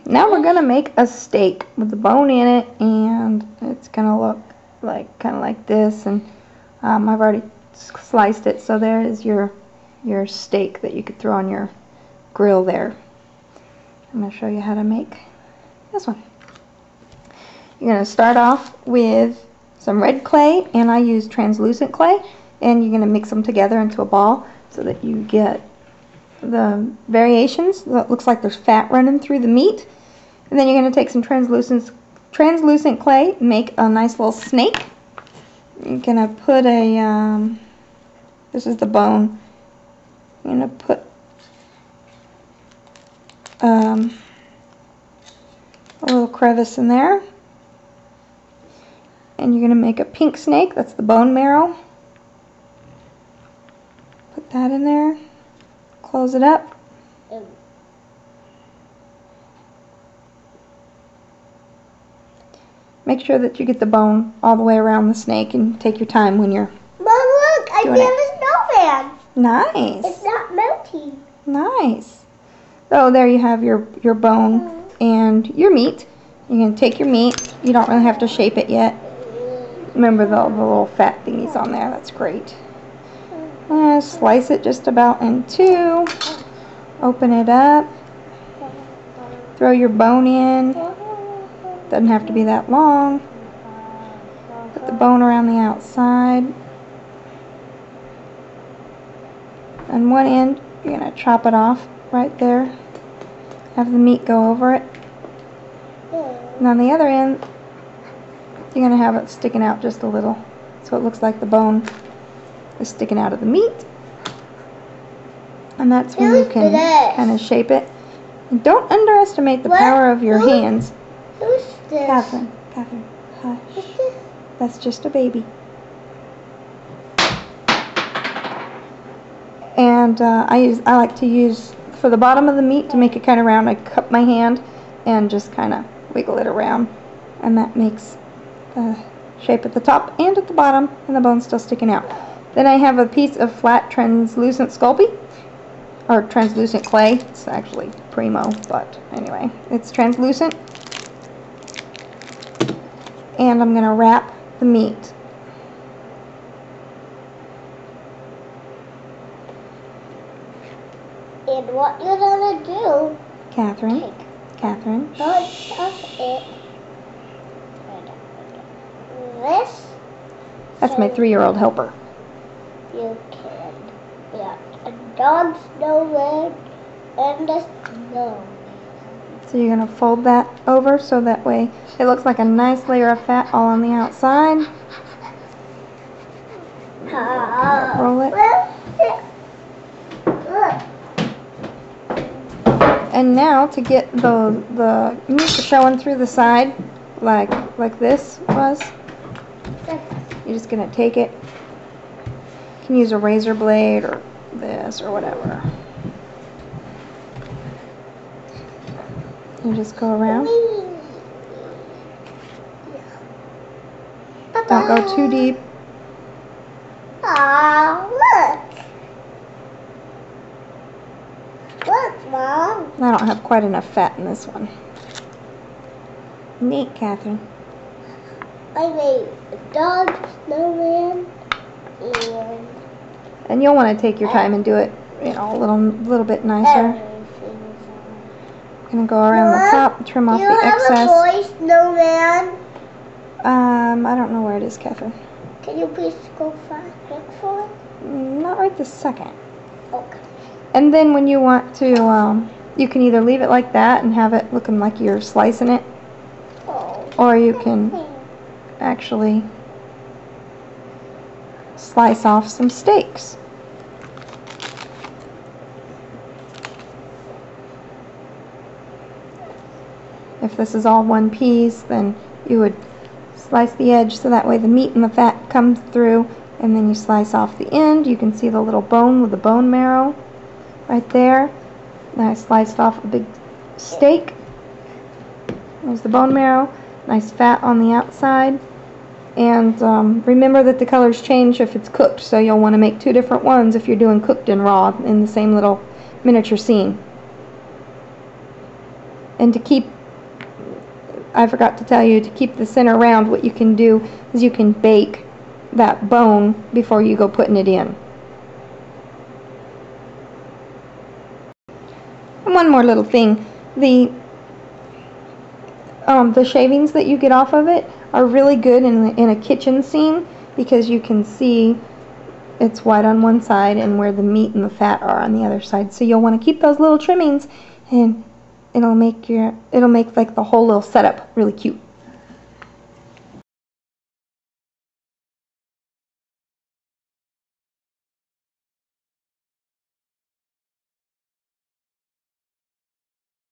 Now we're gonna make a steak with the bone in it, and it's gonna look like kind of like this. And I've already sliced it, so there is your steak that you could throw on your grill there. I'm gonna show you how to make this one. You're gonna start off with some red clay, and I use translucent clay, and you're gonna mix them together into a ball so that you get the variations. So it looks like there's fat running through the meat. And then you're going to take some translucent clay, make a nice little snake. You're going to put a, this is the bone. You're going to put a little crevice in there. And you're going to make a pink snake, that's the bone marrow. Put that in there. Close it up. Make sure that you get the bone all the way around the snake, and take your time when you're Mom, look, I did a snowman. Nice. It's not melting. Nice. So there you have your bone and your meat. You're going to take your meat. You don't really have to shape it yet. Remember the little fat thingies on there. That's great. Slice it just about in two. Open it up. Throw your bone in. Doesn't have to be that long. Put the bone around the outside. On one end, you're going to chop it off right there. Have the meat go over it. And on the other end, you're going to have it sticking out just a little, so it looks like the bone is sticking out of the meat. And that's when you can kind of shape it. And don't underestimate the power of your hands. Who's this? Catherine, hush. That's just a baby. And I like to use, for the bottom of the meat, to make it kind of round, I cup my hand and just kind of wiggle it around, and that makes the shape at the top and at the bottom, and the bone's still sticking out. Then I have a piece of flat translucent Sculpey, or translucent clay. It's actually Primo, but anyway, it's translucent. And I'm going to wrap the meat. And what you're gonna do? Catherine. Catherine. Touch it. This. That's my 3-year-old helper. You can get a dog snowman and a snowman. So you're going to fold that over so that way it looks like a nice layer of fat all on the outside. Roll it. And now to get the meat showing through the side like this was, you're just going to take it. You can use a razor blade or this or whatever. You just go around. Don't go too deep. Look. Look, Mom. I don't have quite enough fat in this one. Neat, Catherine. I made a dog snowman and you'll want to take your time and do it, you know, a little bit nicer. Gonna go around the top, trim off the excess. Do you have a toy snowman? I don't know where it is, Catherine. Can you please go look for it? Not right this second. Okay. And then when you want to, you can either leave it like that and have it looking like you're slicing it, or you can actually slice off some steaks. If this is all one piece, then you would slice the edge so that way the meat and the fat comes through, and then you slice off the end. You can see the little bone with the bone marrow right there. Then I sliced off a big steak. There's the bone marrow. Nice fat on the outside. And remember that the colors change if it's cooked, so you'll want to make 2 different ones if you're doing cooked and raw in the same little miniature scene. And to keep, I forgot to tell you, to keep the center round, what you can do is you can bake that bone before you go putting it in. And one more little thing, the shavings that you get off of it are really good in a kitchen scene, because you can see it's white on one side and where the meat and the fat are on the other side. So you'll want to keep those little trimmings, and it'll make like the whole little setup really cute.